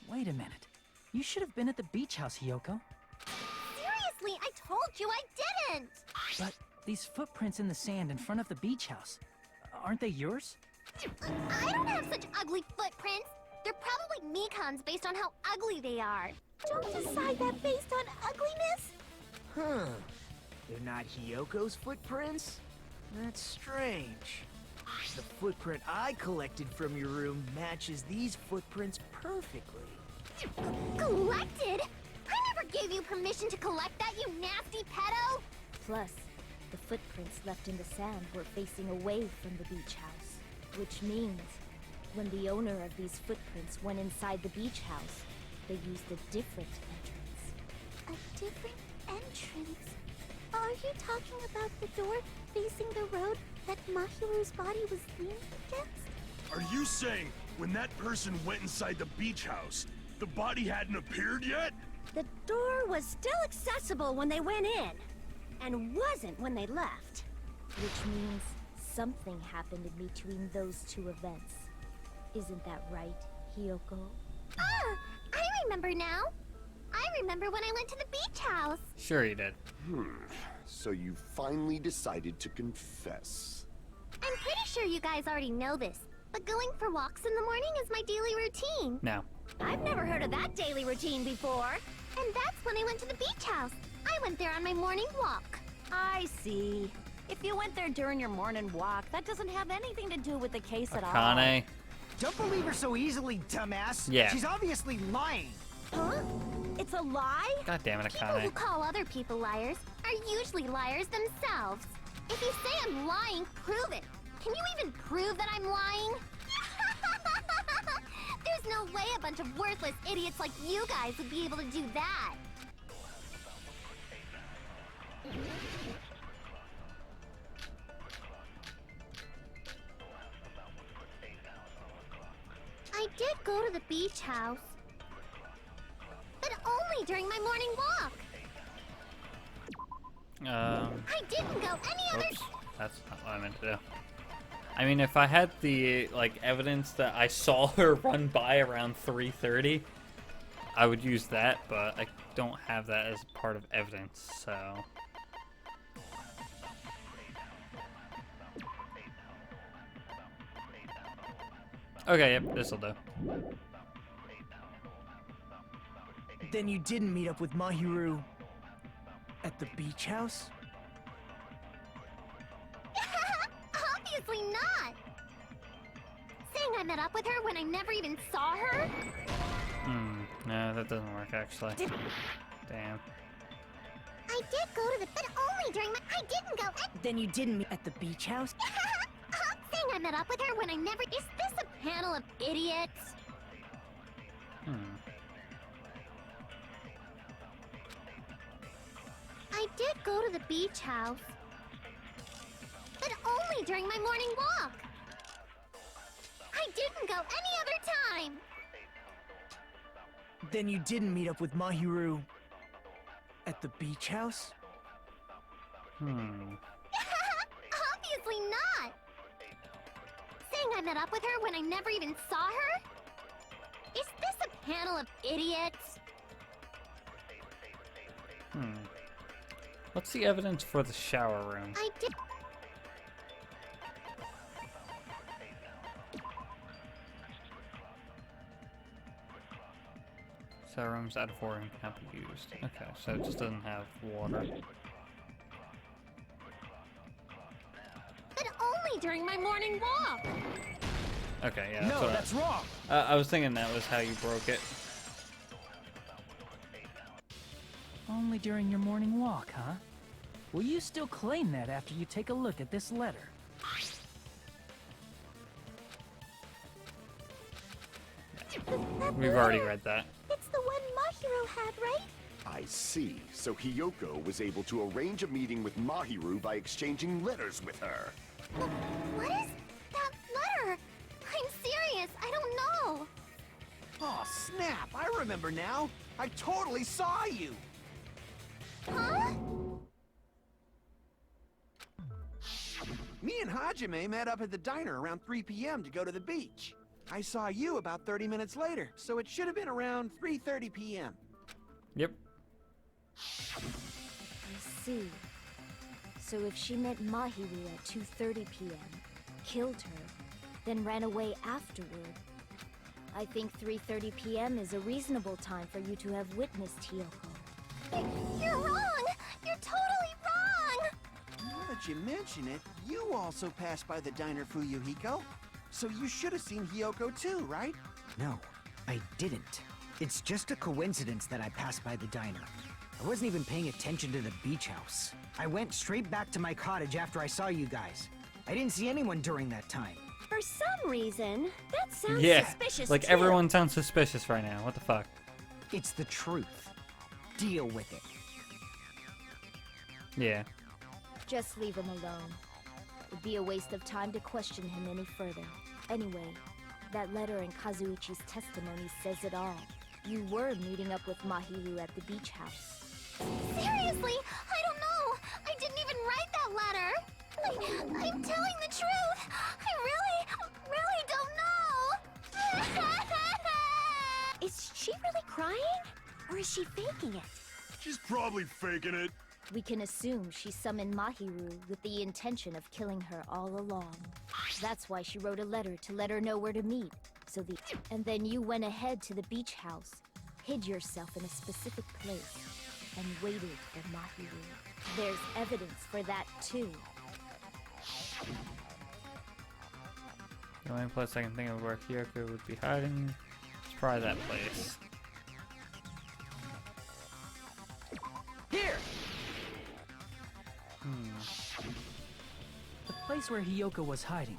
Wait a minute. You should have been at the beach house, Hiyoko. Seriously, I told you I didn't! But these footprints in the sand in front of the beach house, aren't they yours? I don't have such ugly footprints. They're probably Mikan's based on how ugly they are. Don't decide that based on ugliness. Huh. They're not Hiyoko's footprints? That's strange. The footprint I collected from your room matches these footprints perfectly. Collected? I never gave you permission to collect that, you nasty pedo! Plus, the footprints left in the sand were facing away from the beach house. Which means, when the owner of these footprints went inside the beach house, they used a different entrance. A different entrance? Are you talking about the door facing the road that Mahiru's body was leaning against? Are you saying when that person went inside the beach house, the body hadn't appeared yet? The door was still accessible when they went in, and wasn't when they left. Which means something happened in between those two events. Isn't that right, Hiyoko? Ah! I remember now! I remember when I went to the beach house! Sure you did. So you finally decided to confess. I'm pretty sure you guys already know this, but going for walks in the morning is my daily routine. No. I've never heard of that daily routine before. And that's when I went to the beach house. I went there on my morning walk. I see. If you went there during your morning walk, that doesn't have anything to do with the case at all. Akane. Don't believe her so easily, dumbass. Yeah. She's obviously lying. Huh? It's a lie? God damn it, People who Akane. call other people liars are usually liars themselves. If you say I'm lying, prove it. Can you even prove that I'm lying? There's no way a bunch of worthless idiots like you guys would be able to do that. I did go to the beach house, but only during my morning walk. I didn't go any other. Oops. That's not what I meant to do. I mean, if I had the, like, evidence that I saw her run by around 3:30, I would use that, but I don't have that as part of evidence, so... Okay, yep, this'll do. Then you didn't meet up with Mahiru at the beach house? Obviously not! Saying I met up with her when I never even saw her? No, that doesn't work, actually. Damn. I did go to the... but only during my... I didn't go... Then you didn't meet at the beach house? Saying I met up with her when I never... Is this a panel of idiots? I did go to the beach house, but only during my morning walk. I didn't go any other time. Then you didn't meet up with Mahiru at the beach house? Hmm. Obviously not. Saying I met up with her when I never even saw her? Is this a panel of idiots? What's the evidence for the shower room? I did... Shower room's out of order and can't be used. Okay, so it just doesn't have water. But only during my morning walk. Okay, yeah, No, what that's wrong! I was thinking that was how you broke it. Only during your morning walk, huh? Will you still claim that after you take a look at this letter? We've already read that. It's the one Mahiro had, right? I see. So Hiyoko was able to arrange a meeting with Mahiru by exchanging letters with her. What is that letter? I'm serious, I don't know. Oh, snap! I remember now! I totally saw you! Huh? Me and Hajime met up at the diner around 3 p.m. to go to the beach. I saw you about 30 minutes later, so it should have been around 3:30 p.m. Yep. I see. So if she met Mahiru at 2:30 p.m., killed her, then ran away afterward, I think 3:30 p.m. is a reasonable time for you to have witnessed Hiyoko. You're wrong! You're totally wrong! Now that you mention it, you also passed by the diner, Fuyuhiko. So you should have seen Hiyoko too, right? No, I didn't. It's just a coincidence that I passed by the diner. I wasn't even paying attention to the beach house. I went straight back to my cottage after I saw you guys. I didn't see anyone during that time. For some reason, that sounds Yeah, suspicious like too. everyone sounds suspicious right now. What the fuck? It's the truth. Deal with it. Yeah. Just leave him alone. It'd be a waste of time to question him any further. Anyway, that letter in Kazuichi's testimony says it all. You were meeting up with Mahiru at the beach house. Seriously, I don't know. I didn't even write that letter. I'm telling the truth. I really don't know. Is she really crying? Or is she faking it? She's probably faking it. We can assume she summoned Mahiru with the intention of killing her all along. That's why she wrote a letter to let her know where to meet. And then you went ahead to the beach house, hid yourself in a specific place, and waited for Mahiru. There's evidence for that too. The only place I can think of where Hiyoko would be hiding is probably that place. Here! The place where Hiyoko was hiding.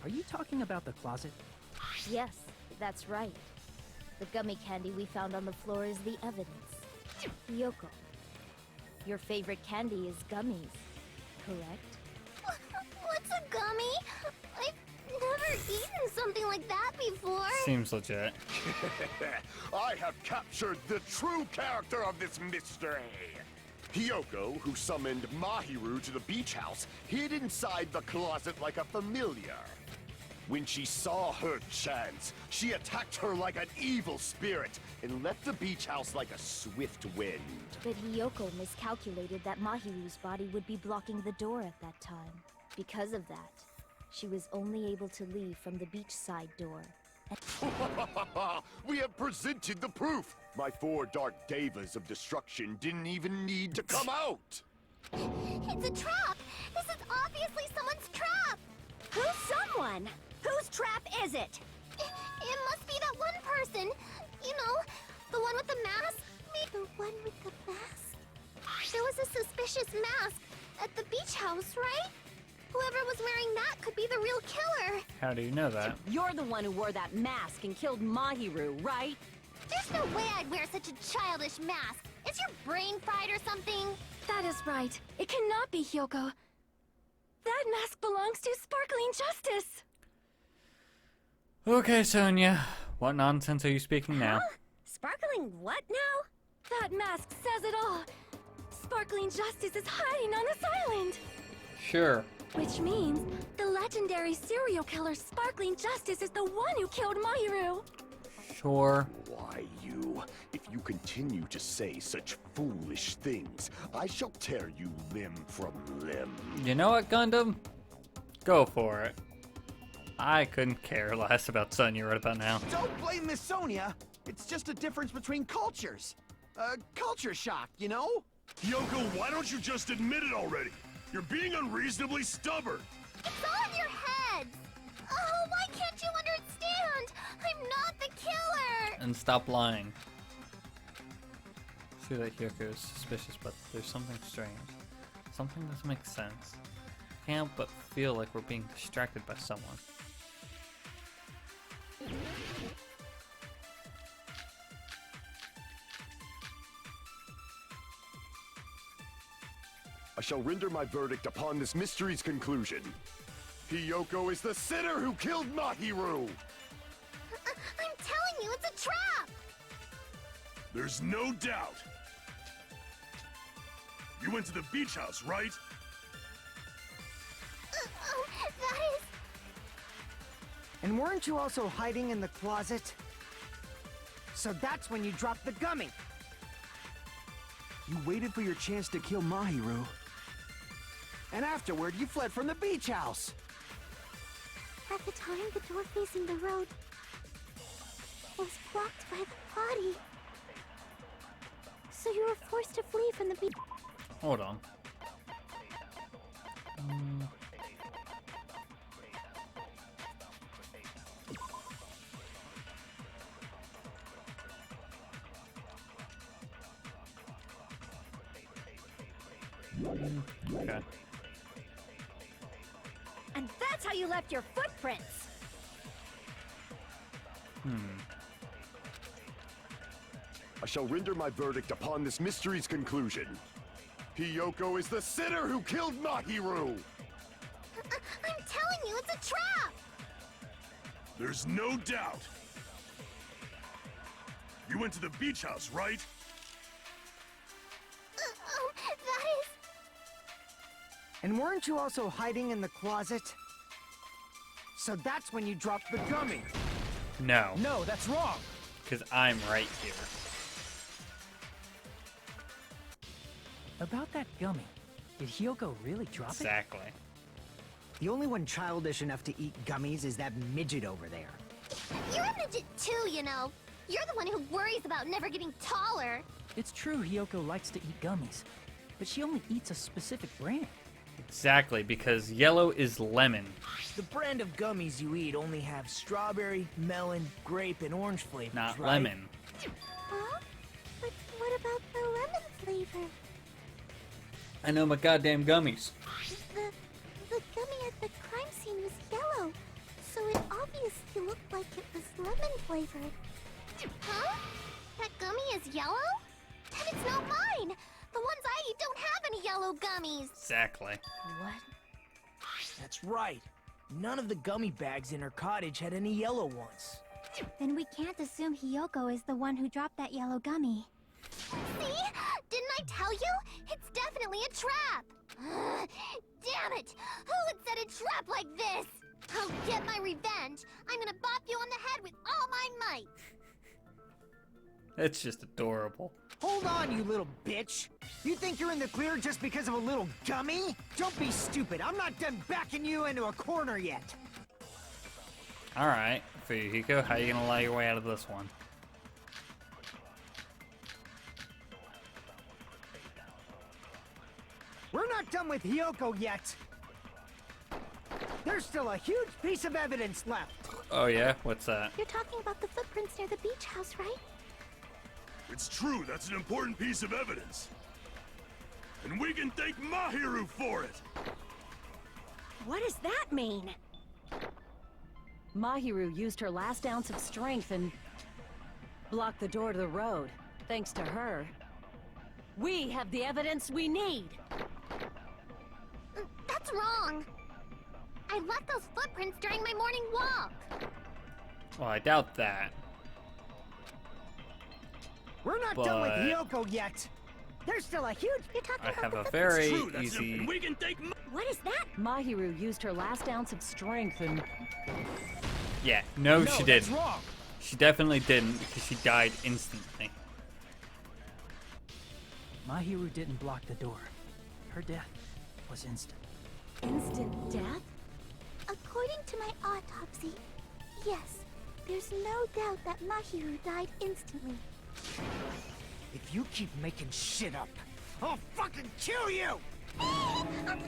Are you talking about the closet? Yes, that's right. The gummy candy we found on the floor is the evidence. Hiyoko, your favorite candy is gummies, correct? What's a gummy? I've never eaten something like that before. Seems legit. I have captured the true character of this mystery. Hiyoko, who summoned Mahiru to the beach house, hid inside the closet like a familiar. When she saw her chance, she attacked her like an evil spirit and left the beach house like a swift wind. But Hiyoko miscalculated that Mahiru's body would be blocking the door at that time. Because of that, she was only able to leave from the beachside door. We have presented the proof! My 4 dark devas of destruction didn't even need to come out! It's a trap! This is obviously someone's trap! Who's someone? Whose trap is it? It must be that one person. You know, the one with the mask. The one with the mask? There was a suspicious mask at the beach house, right? Whoever was wearing that could be the real killer. How do you know that? You're the one who wore that mask and killed Mahiru, right? There's no way I'd wear such a childish mask. Is your brain fried or something? That is right. It cannot be Hiyoko. That mask belongs to Sparkling Justice. Okay, Sonia. What nonsense are you speaking now? Sparkling what now? That mask says it all. Sparkling Justice is hiding on this island. Sure. Which means the legendary serial killer Sparkling Justice is the one who killed Mahiru. Sure. Why, you? If you continue to say such foolish things, I shall tear you limb from limb. You know what, Gundam? Go for it. I couldn't care less about Sonya right about now. Don't blame Miss Sonia. It's just a difference between cultures. Culture shock, you know? Hiyoko, why don't you just admit it already? You're being unreasonably stubborn. It's all in your heads. Oh, why can't you understand? I'm not the killer. And stop lying. See that Hiyoko is suspicious, but there's something strange. Something doesn't make sense. Can't help but feel like we're being distracted by someone. I shall render my verdict upon this mystery's conclusion. Hiyoko is the sinner who killed Mahiru! I'm telling you, it's a trap. There's no doubt. You went to the beach house, right? That is... And weren't you also hiding in the closet? So that's when you dropped the gummy. You waited for your chance to kill Mahiru. And afterward, you fled from the beach house. At the time, the door facing the road was blocked by the body. So you were forced to flee from the beach. Hold on. Okay. And that's how you left your footprints! I shall render my verdict upon this mystery's conclusion. Hiyoko is the sinner who killed Mahiru! I'm telling you, it's a trap! There's no doubt. You went to the beach house, right? That is... And weren't you also hiding in the closet? So that's when you dropped the gummy. No, No, that's wrong. because I'm right here. About that gummy, did Hiyoko really drop it? Exactly. The only one childish enough to eat gummies is that midget over there. You're a midget too, you know. You're the one who worries about never getting taller. It's true Hiyoko likes to eat gummies, but she only eats a specific brand. Exactly, because yellow is lemon. The brand of gummies you eat only have strawberry, melon, grape, and orange flavors, Not right? lemon. Huh? But what about the lemon flavor? I know my goddamn gummies. The gummy at the crime scene was yellow, so it obviously looked like it was lemon flavored. Huh? That gummy is yellow? Then it's not mine! The ones I eat don't have any yellow gummies! Exactly. What? That's right. None of the gummy bags in her cottage had any yellow ones. Then we can't assume Hiyoko is the one who dropped that yellow gummy. See? Didn't I tell you? It's definitely a trap! Damn it! Who would set a trap like this? I'll get my revenge! I'm gonna bop you on the head with all my might! It's just adorable. Hold on, you little bitch! You think you're in the clear just because of a little gummy? Don't be stupid. I'm not done backing you into a corner yet. Alright, Fuyuhiko, how you gonna lie your way out of this one? We're not done with Hiyoko yet. There's still a huge piece of evidence left. Oh yeah? What's that? You're talking about the footprints near the beach house, right? It's true, that's an important piece of evidence. And we can thank Mahiru for it! What does that mean? Mahiru used her last ounce of strength and blocked the door to the road. Thanks to her, we have the evidence we need. That's wrong! I left those footprints during my morning walk! Well, I doubt that. We're not done with But- Hiyoko yet. There's still a huge... You're talking I about have the a footprints. very True, that's easy... and we can thank What is that? Mahiru used her last ounce of strength and Yeah, no, No, she that's didn't. wrong. She definitely didn't, because she died instantly. Mahiru didn't block the door. Her death was instant. instant death? According to my autopsy, yes, there's no doubt that Mahiru died instantly. If you keep making shit up, I'll fucking kill you! I'm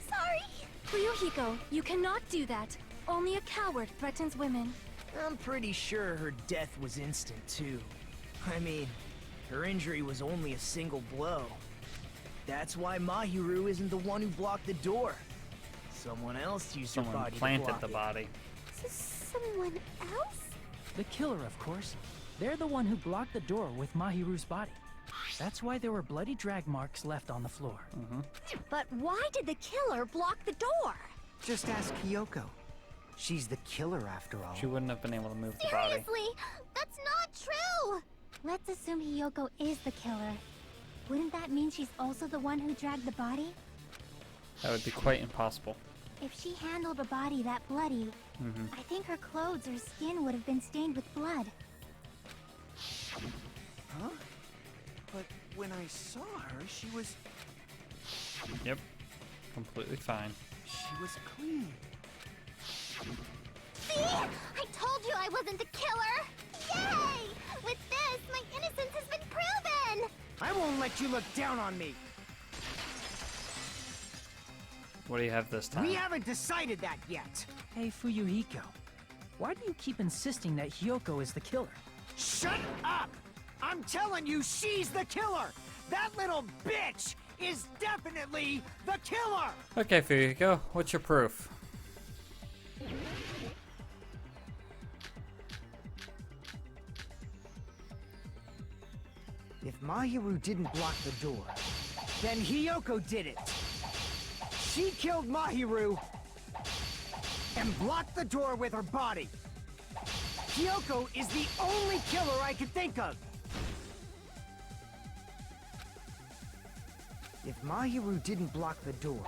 sorry! Fuyuhiko, you cannot do that. Only a coward threatens women. I'm pretty sure her death was instant, too. I mean, her injury was only a single blow. That's why Mahiru isn't the one who blocked the door. Someone else used her Someone body to planted block the it. body. Someone else? The killer, of course. They're the one who blocked the door with Mahiru's body. That's why there were bloody drag marks left on the floor. But why did the killer block the door? Just ask Hiyoko. She's the killer after all. She wouldn't have been able to move the body. Seriously, that's not true! Let's assume Hiyoko is the killer. Wouldn't that mean she's also the one who dragged the body? That would be quite impossible. If she handled a body that bloody, I think her clothes or skin would have been stained with blood. Huh? But when I saw her, she was Yep. Completely fine. clean. See? I told you I wasn't the killer! Yay! With this, my innocence has been proven! I won't let you look down on me. What do you have this time? We haven't decided that yet. Hey, Fuyuhiko. Why do you keep insisting that Hiyoko is the killer? Shut up! I'm telling you, she's the killer! That little bitch is definitely the killer! Okay, Fuyuhiko, what's your proof? If Mahiru didn't block the door, then Hiyoko did it. She killed Mahiru and blocked the door with her body. Hiyoko is the only killer I could think of. If Mahiru didn't block the door,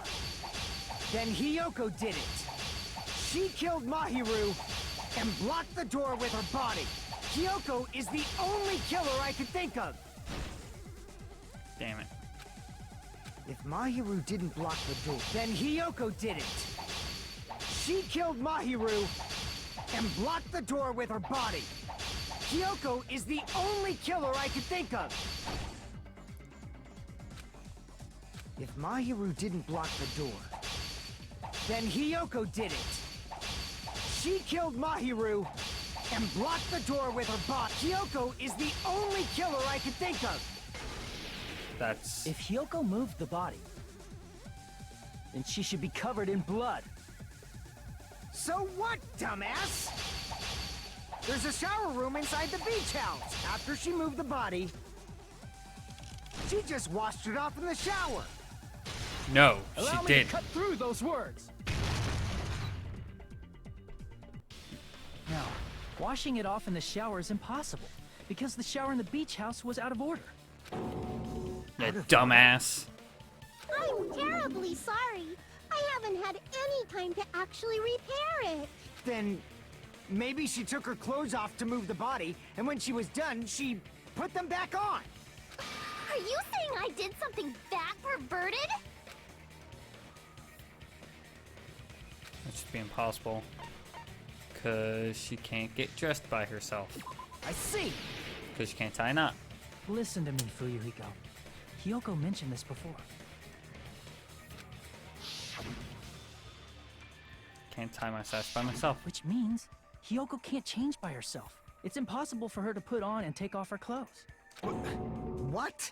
then Hiyoko did it. She killed Mahiru and blocked the door with her body. Hiyoko is the only killer I could think of. Damn it. If Mahiru didn't block the door, then Hiyoko did it. She killed Mahiru and blocked the door with her body. Hiyoko is the only killer I could think of. If Mahiru didn't block the door, then Hiyoko did it. She killed Mahiru and blocked the door with her body. Hiyoko is the only killer I could think of. That's... If Hiyoko moved the body, then she should be covered in blood. So what, dumbass? There's a shower room inside the beach house. After she moved the body, she just washed it off in the shower. No, Allow she me did. to cut through those words. Now, washing it off in the shower is impossible, because the shower in the beach house was out of order. You dumbass. I'm terribly sorry. I haven't had any time to actually repair it. Then maybe she took her clothes off to move the body, and when she was done, she put them back on. Are you saying I did something that perverted? That should be impossible. Because she can't get dressed by herself. I see. Because she can't tie a knot. Listen to me, Fuyuhiko. Hiyoko mentioned this before. Can't tie my sash by myself. Which means Hiyoko can't change by herself. It's impossible for her to put on and take off her clothes. What?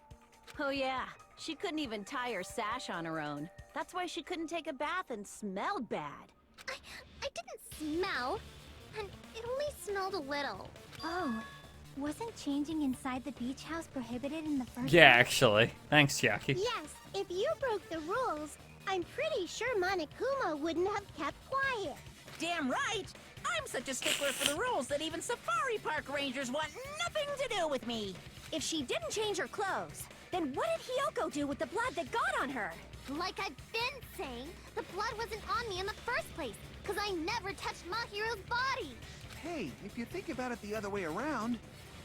Oh yeah, she couldn't even tie her sash on her own. That's why she couldn't take a bath and smelled bad. I didn't smell, and it only smelled a little. Oh, wasn't changing inside the beach house prohibited in the first Yeah, place? actually. Thanks, Chiaki. Yes, if you broke the rules, I'm pretty sure Monokuma wouldn't have kept quiet. Damn right! I'm such a stickler for the rules that even safari park rangers want nothing to do with me. If she didn't change her clothes, then what did Hiyoko do with the blood that got on her? Like I've been saying, the blood wasn't on me in the first place, because I never touched Mahiru's body. Hey, if you think about it the other way around,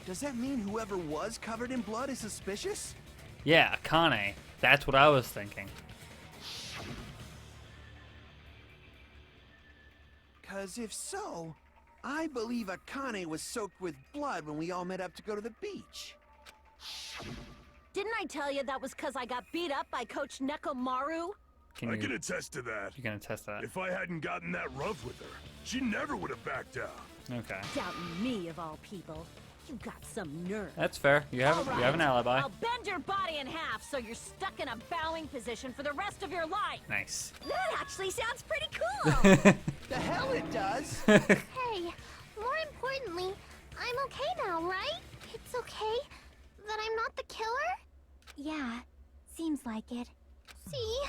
does that mean whoever was covered in blood is suspicious? Yeah, Akane. That's what I was thinking. 'Cause if so, I believe Akane was soaked with blood when we all met up to go to the beach. Didn't I tell you that was because I got beat up by Coach Nekomaru? I can attest to that. You can attest that. If I hadn't gotten that rough with her, she never would have backed down. Okay. Doubting me, of all people. You got some nerve. That's fair. You have All you have an right, alibi. I'll bend your body in half so you're stuck in a bowing position for the rest of your life. Nice. That actually sounds pretty cool. The hell it does! Hey, more importantly, I'm okay now, right? It's okay that I'm not the killer? Yeah, seems like it. See,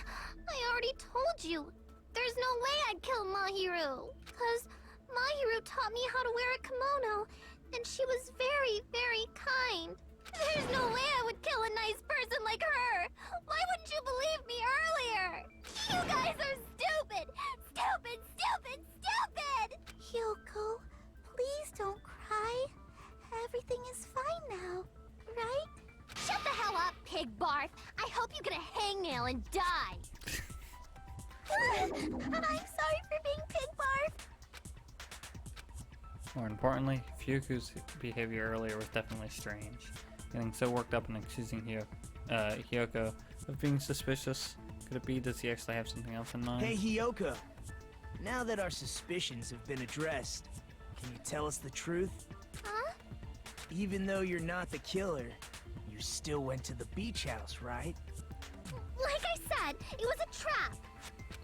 I already told you. There's no way I'd kill Mahiru. Because Mahiru taught me how to wear a kimono, and she was very, very kind. There's no way I would kill a nice person like her. Why wouldn't you believe me earlier? You guys are stupid! Stupid, stupid, stupid! Hiyoko, please don't cry. Everything is fine now, right? Shut the hell up, Pig Barf! I hope you get a hangnail and die! I'm sorry for being Pig Barf! More importantly, Hyoko's behavior earlier was definitely strange. Getting so worked up and accusing Hiyoko of being suspicious. Could it be, does he actually have something else in mind? Hey, Hiyoko. Now that our suspicions have been addressed, can you tell us the truth? Huh? Even though you're not the killer, you still went to the beach house, right? Like I said, it was a trap!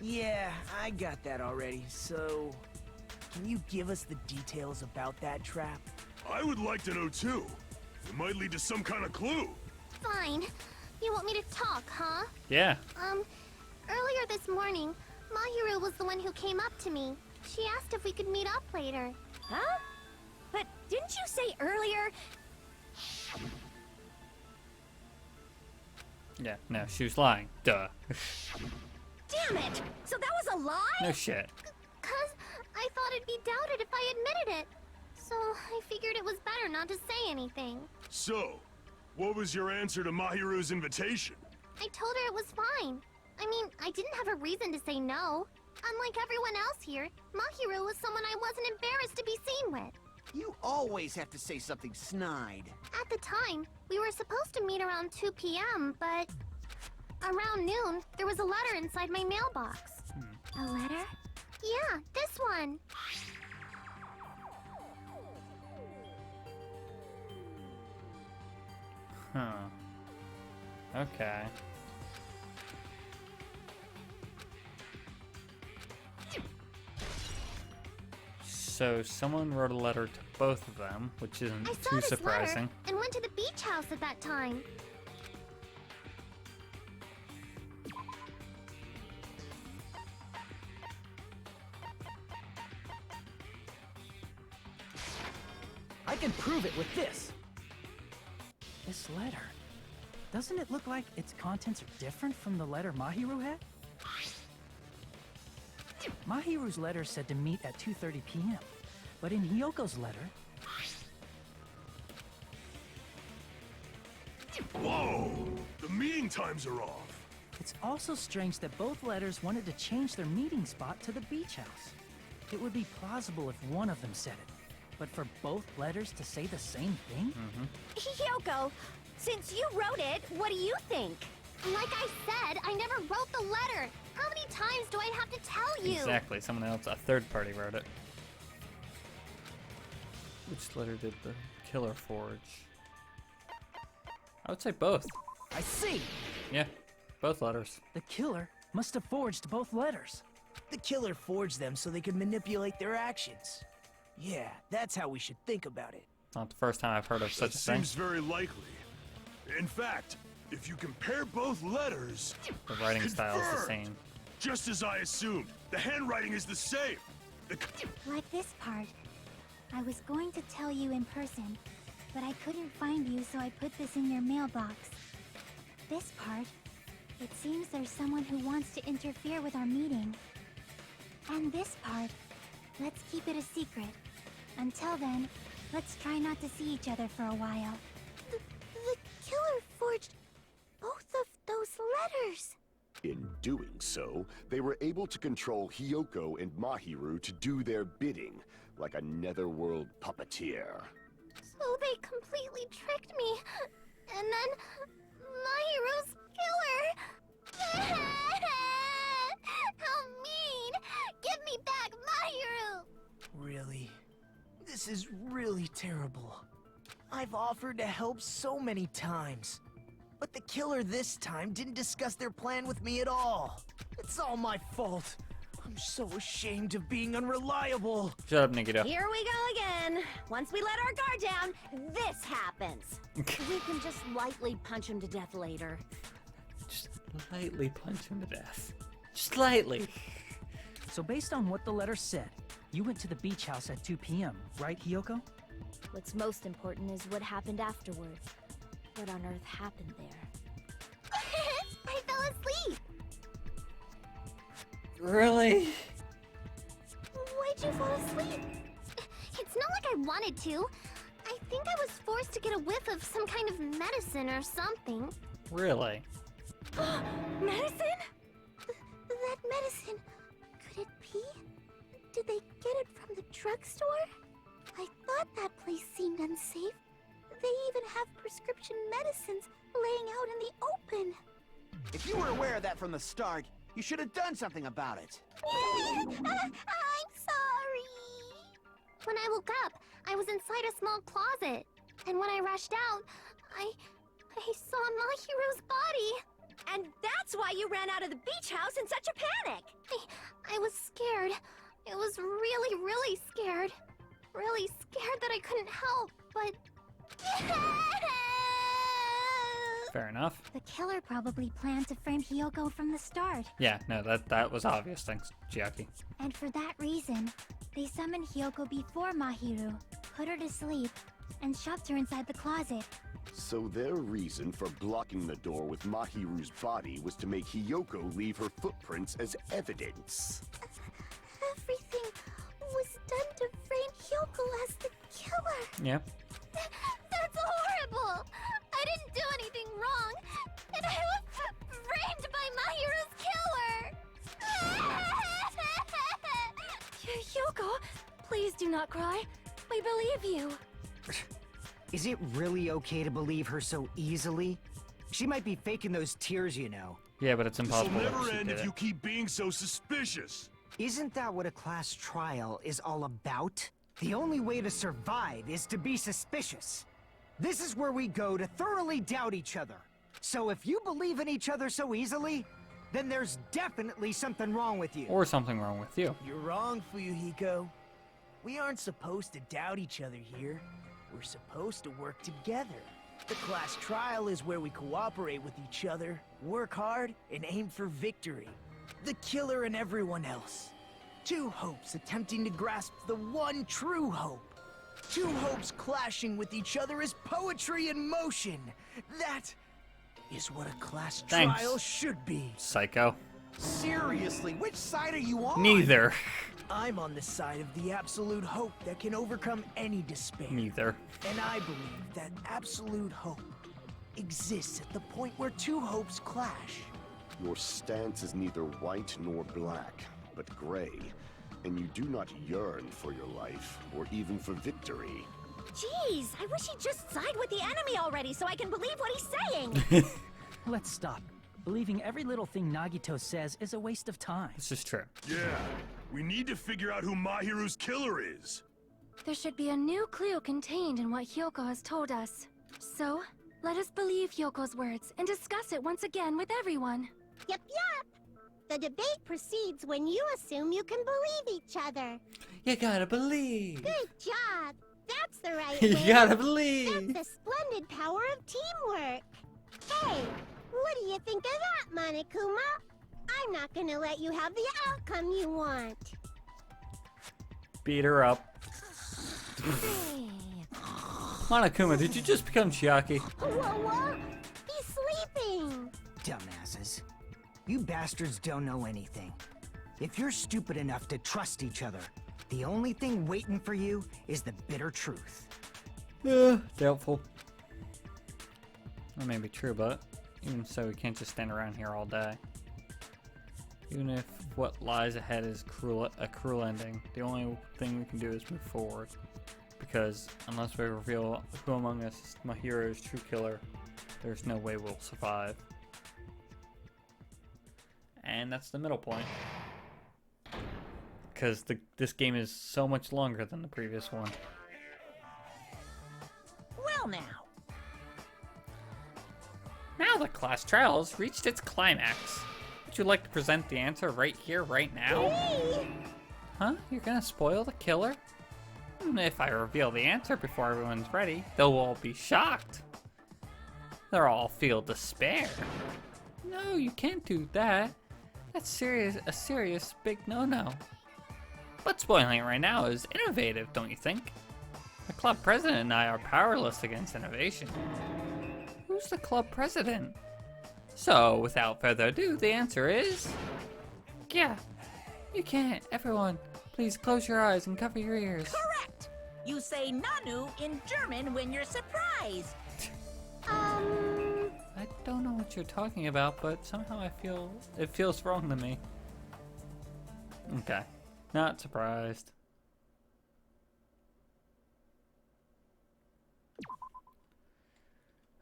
Yeah, I got that already, so... Can you give us the details about that trap? I would like to know too. It might lead to some kind of clue. Fine. You want me to talk, huh? Yeah. Earlier this morning, Mahiru was the one who came up to me. She asked if we could meet up later. Huh? But didn't you say earlier? Yeah, no, she was lying. Duh. Damn it! So that was a lie? No shit. 'Cause I thought it'd be doubted if I admitted it. So I figured it was better not to say anything. So, what was your answer to Mahiru's invitation? I told her it was fine. I mean, I didn't have a reason to say no. Unlike everyone else here, Mahiru was someone I wasn't embarrassed to be seen with. You always have to say something snide. At the time, we were supposed to meet around 2 p.m., but... around noon, there was a letter inside my mailbox. A letter? Yeah, this one. Huh. Okay. So someone wrote a letter to both of them, which isn't I saw too this surprising. letter and went to the beach house at that time. I can prove it with this. This letter. Doesn't it look like its contents are different from the letter Mahiru had? Mahiru's letter said to meet at 2:30 p.m. But in Hiyoko's letter... Whoa! The meeting times are off. It's also strange that both letters wanted to change their meeting spot to the beach house. It would be plausible if one of them said it. But for both letters to say the same thing? Hiyoko, since you wrote it, what do you think? Like I said, I never wrote the letter. How many times do I have to tell you? Exactly. Someone else, a third party, wrote it. Which letter did the killer forge? I would say both. I see! Yeah, both letters. The killer must have forged both letters. The killer forged them so they could manipulate their actions. Yeah, that's how we should think about it. Not the first time I've heard of such That a thing. seems very likely. In fact, if you compare both letters, The writing style is the confirmed. same. Just as I assumed, the handwriting is the same. Like this part. I was going to tell you in person, but I couldn't find you, so I put this in your mailbox. This part. It seems there's someone who wants to interfere with our meeting. And this part. Let's keep it a secret. Until then, let's try not to see each other for a while. The killer forged both of those letters. In doing so, they were able to control Hiyoko and Mahiru to do their bidding, like a netherworld puppeteer. So they completely tricked me. And then Mahiru's killer. How mean! Give me back Mahiru! Really? This is really terrible. I've offered to help so many times. But the killer this time didn't discuss their plan with me at all. It's all my fault. I'm so ashamed of being unreliable. Shut up, Nikita. Here we go again. Once we let our guard down, this happens. We can just lightly punch him to death later. Just lightly punch him to death. Just lightly. So based on what the letter said, you went to the beach house at 2 p.m., right, Hiyoko? What's most important is what happened afterward. What on earth happened there? I fell asleep. Really? Why'd you fall asleep? not like I wanted to. I think I was forced to get a whiff of some kind of medicine or something. Really? Medicine? That medicine. Could it be? Did they get it from the drugstore? I thought that place seemed unsafe. They even have prescription medicines laying out in the open. If you were aware of that from the start, you should have done something about it. I'm sorry. When I woke up, I was inside a small closet. And when I rushed out, I saw Mahiru's body. And that's why you ran out of the beach house in such a panic! I was scared. It was really, really scared. Really scared that I couldn't help, but... Fair enough. The killer probably planned to frame Hiyoko from the start. Yeah, no, that was obvious. Thanks, Chiaki. And for that reason, they summoned Hiyoko before Mahiru, put her to sleep, and shoved her inside the closet. So their reason for blocking the door with Mahiru's body was to make Hiyoko leave her footprints as evidence. Everything was done to frame Hiyoko as the killer. Yeah. That's horrible! I didn't do anything wrong, and I was framed by Mahiru's killer! Hiyoko, please do not cry. We believe you. Is it really okay to believe her so easily? She might be faking those tears, you know. Yeah, but it's impossible. This'll that never she end did if it. you keep being so suspicious. Isn't that what a class trial is all about? The only way to survive is to be suspicious. This is where we go to thoroughly doubt each other. So if you believe in each other so easily, then there's definitely something wrong with you. Or something wrong with you. You're wrong, Fuyuhiko. We aren't supposed to doubt each other here. We're supposed to work together. The class trial is where we cooperate with each other, work hard, and aim for victory. The killer and everyone else. Two hopes attempting to grasp the one true hope. Two hopes clashing with each other is poetry in motion. That is what a class Thanks. trial should be. Psycho. Seriously, which side are you on? Neither. I'm on the side of the absolute hope that can overcome any despair. Neither. And I believe that absolute hope exists at the point where two hopes clash. Your stance is neither white nor black, but gray, and you do not yearn for your life, or even for victory. Jeez, I wish he'd just side with the enemy already so I can believe what he's saying. Let's stop. Believing every little thing Nagito says is a waste of time. This is true. Yeah, we need to figure out who Mahiru's killer is. There should be a new clue contained in what Hiyoko has told us. So, let us believe Hyoko's words and discuss it once again with everyone. Yep. The debate proceeds when you assume you can believe each other. You gotta believe. Good job. That's the right You way. gotta believe. That's the splendid power of teamwork. Hey, what do you think of that, Monokuma? I'm not gonna let you have the outcome you want. Beat her up. Monokuma, did you just become Chiaki? Whoa. He's sleeping. Dumbasses. You bastards don't know anything. If you're stupid enough to trust each other, the only thing waiting for you is the bitter truth. Doubtful. That may be true, but even so, we can't just stand around here all day. Even if what lies ahead is a cruel ending, the only thing we can do is move forward. Because unless we reveal who among us is Mahiru's true killer, there's no way we'll survive. And that's the middle point. Because this game is so much longer than the previous one. Well now. Now the class trial has reached its climax. Would you like to present the answer right here, right now? Huh? You're gonna spoil the killer? If I reveal the answer before everyone's ready, they'll all be shocked. They'll all feel despair. No, you can't do that. That's a serious big no-no. But spoiling it right now is innovative, don't you think? The club president and I are powerless against innovation. Who's the club president? So, without further ado, the answer is... Yeah, you can't. Everyone, please close your eyes and cover your ears. Correct! You say Nanu in German when you're surprised. I don't know what you're talking about, but somehow I feel it feels wrong to me. Okay, not surprised.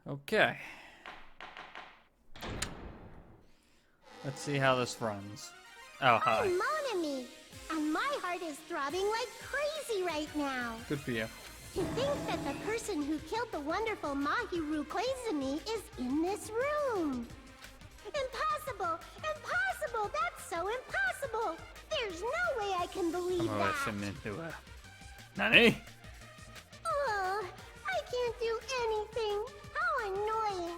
Okay. Let's see how this runs. Oh, hi. Mon ami, and my heart is throbbing like crazy right now. Good for you. To think that the person who killed the wonderful Mahiru Koizumi is in this room. Impossible! Impossible! That's so impossible! There's no way I can believe I'm that. rushing into it. Nani? Oh, I can't do anything. How annoying.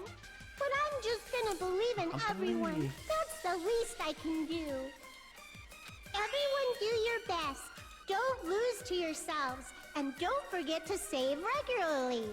But I'm just gonna believe in everyone. believe. That's the least I can do. Everyone do your best. Don't lose to yourselves. And don't forget to save regularly.